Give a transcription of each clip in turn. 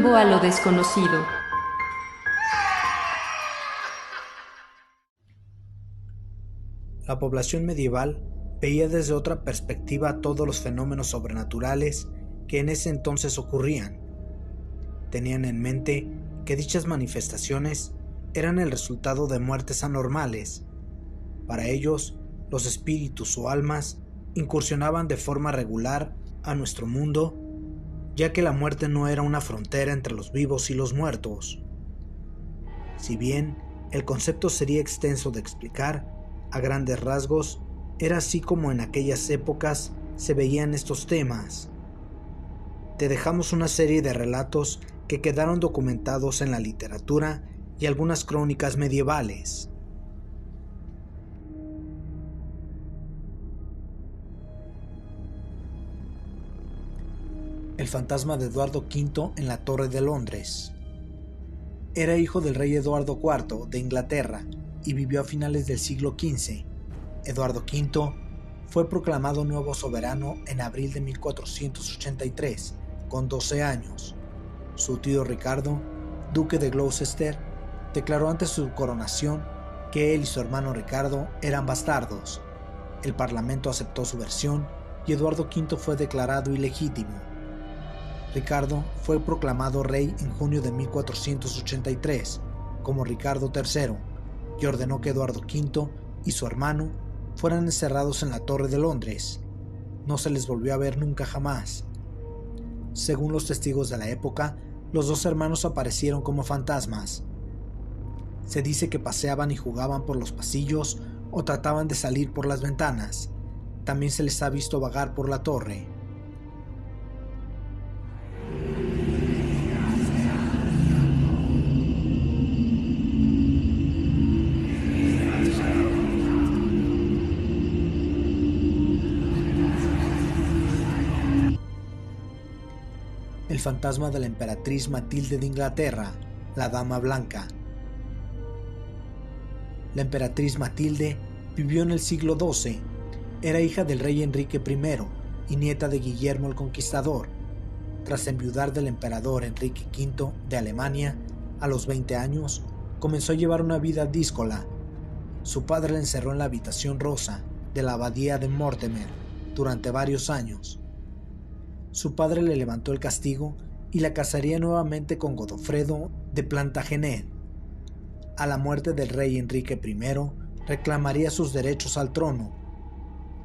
rumbo a lo desconocido. La población medieval veía desde otra perspectiva todos los fenómenos sobrenaturales que en ese entonces ocurrían. Tenían en mente que dichas manifestaciones eran el resultado de muertes anormales. Para ellos, los espíritus o almas incursionaban de forma regular a nuestro mundo, ya que la muerte no era una frontera entre los vivos y los muertos. Si bien el concepto sería extenso de explicar, a grandes rasgos, era así como en aquellas épocas se veían estos temas. Te dejamos una serie de relatos que quedaron documentados en la literatura y algunas crónicas medievales. El fantasma de Eduardo V en la Torre de Londres. Era hijo del rey Eduardo IV de Inglaterra y vivió a finales del siglo XV. Eduardo V fue proclamado nuevo soberano en abril de 1483, con 12 años. Su tío Ricardo, duque de Gloucester, declaró antes de su coronación que él y su hermano Ricardo eran bastardos. El parlamento aceptó su versión y Eduardo V fue declarado ilegítimo. Ricardo fue proclamado rey en junio de 1483 como Ricardo III y ordenó que Eduardo V y su hermano fueran encerrados en la Torre de Londres. No se les volvió a ver nunca jamás. Según los testigos de la época, los dos hermanos aparecieron como fantasmas. Se dice que paseaban y jugaban por los pasillos o trataban de salir por las ventanas. También se les ha visto vagar por la torre. El fantasma de la emperatriz Matilde de Inglaterra, la Dama Blanca. La emperatriz Matilde vivió en el siglo XII. Era hija del rey Enrique I y nieta de Guillermo el Conquistador. Tras enviudar del emperador Enrique V de Alemania, a los 20 años, comenzó a llevar una vida díscola. Su padre la encerró en la habitación rosa de la abadía de Mortemer durante varios años. Su padre le levantó el castigo y la casaría nuevamente con Godofredo de Plantagenet. A la muerte del rey Enrique I, reclamaría sus derechos al trono,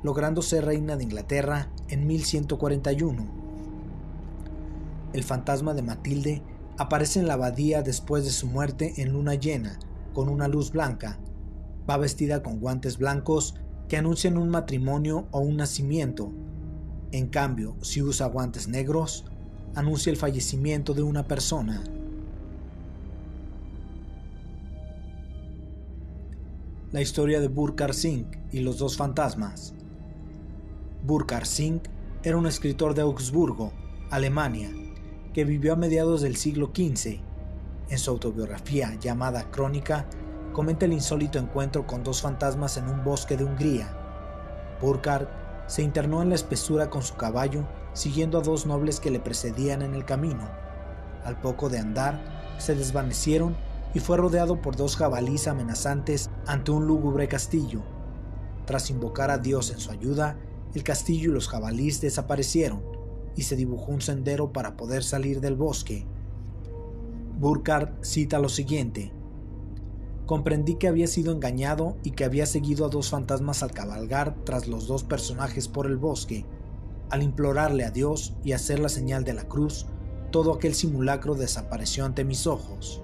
logrando ser reina de Inglaterra en 1141. El fantasma de Matilde aparece en la abadía después de su muerte en luna llena, con una luz blanca. Va vestida con guantes blancos que anuncian un matrimonio o un nacimiento. En cambio, si usa guantes negros, anuncia el fallecimiento de una persona. La historia de Burkhard Singh y los dos fantasmas. Burkhard Singh era un escritor de Augsburgo, Alemania, que vivió a mediados del siglo XV. En su autobiografía llamada Crónica, comenta el insólito encuentro con dos fantasmas en un bosque de Hungría. Burkhard se internó en la espesura con su caballo, siguiendo a dos nobles que le precedían en el camino. Al poco de andar, se desvanecieron y fue rodeado por dos jabalíes amenazantes ante un lúgubre castillo. Tras invocar a Dios en su ayuda, el castillo y los jabalíes desaparecieron y se dibujó un sendero para poder salir del bosque. Burkhard cita lo siguiente: comprendí que había sido engañado y que había seguido a dos fantasmas al cabalgar tras los dos personajes por el bosque. Al implorarle a Dios y hacer la señal de la cruz, todo aquel simulacro desapareció ante mis ojos.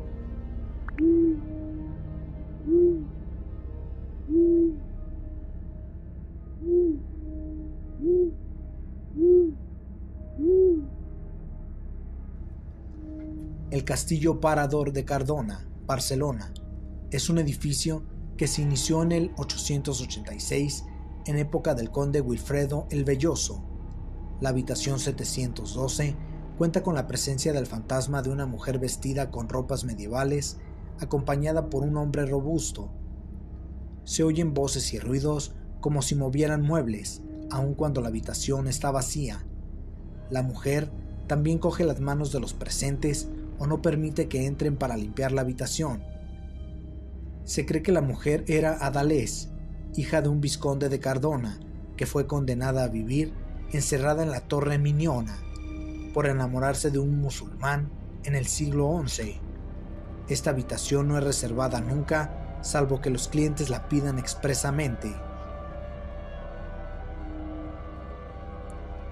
El Castillo Parador de Cardona, Barcelona, es un edificio que se inició en el 886 en época del conde Wilfredo el Velloso. La habitación 712 cuenta con la presencia del fantasma de una mujer vestida con ropas medievales, acompañada por un hombre robusto. Se oyen voces y ruidos como si movieran muebles, aun cuando la habitación está vacía. La mujer también coge las manos de los presentes o no permite que entren para limpiar la habitación. Se cree que la mujer era Adalés, hija de un vizconde de Cardona, que fue condenada a vivir encerrada en la Torre Miniona por enamorarse de un musulmán en el siglo XI. Esta habitación no es reservada nunca, salvo que los clientes la pidan expresamente.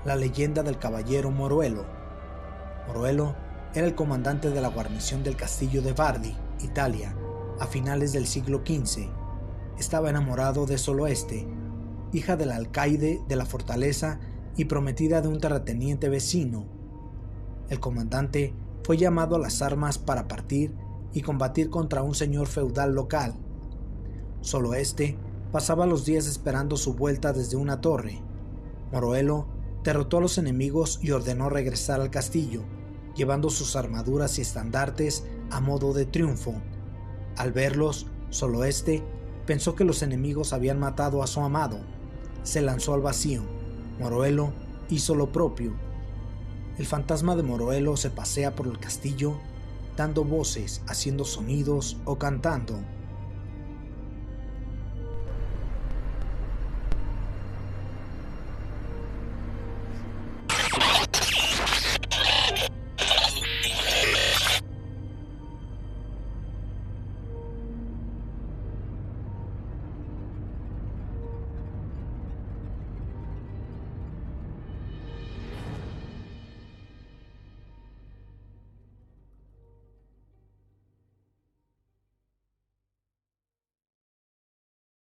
La leyenda del caballero Moruelo. Moruelo era el comandante de la guarnición del castillo de Bardi, Italia, a finales del siglo XV. Estaba enamorado de Soloeste, hija del alcaide de la fortaleza y prometida de un terrateniente vecino. El comandante fue llamado a las armas para partir y combatir contra un señor feudal local. Soloeste pasaba los días esperando su vuelta desde una torre. Moruelo derrotó a los enemigos y ordenó regresar al castillo, llevando sus armaduras y estandartes a modo de triunfo. Al verlos, Soloeste pensó que los enemigos habían matado a su amado. Se lanzó al vacío. Moruelo hizo lo propio. El fantasma de Moruelo se pasea por el castillo, dando voces, haciendo sonidos o cantando.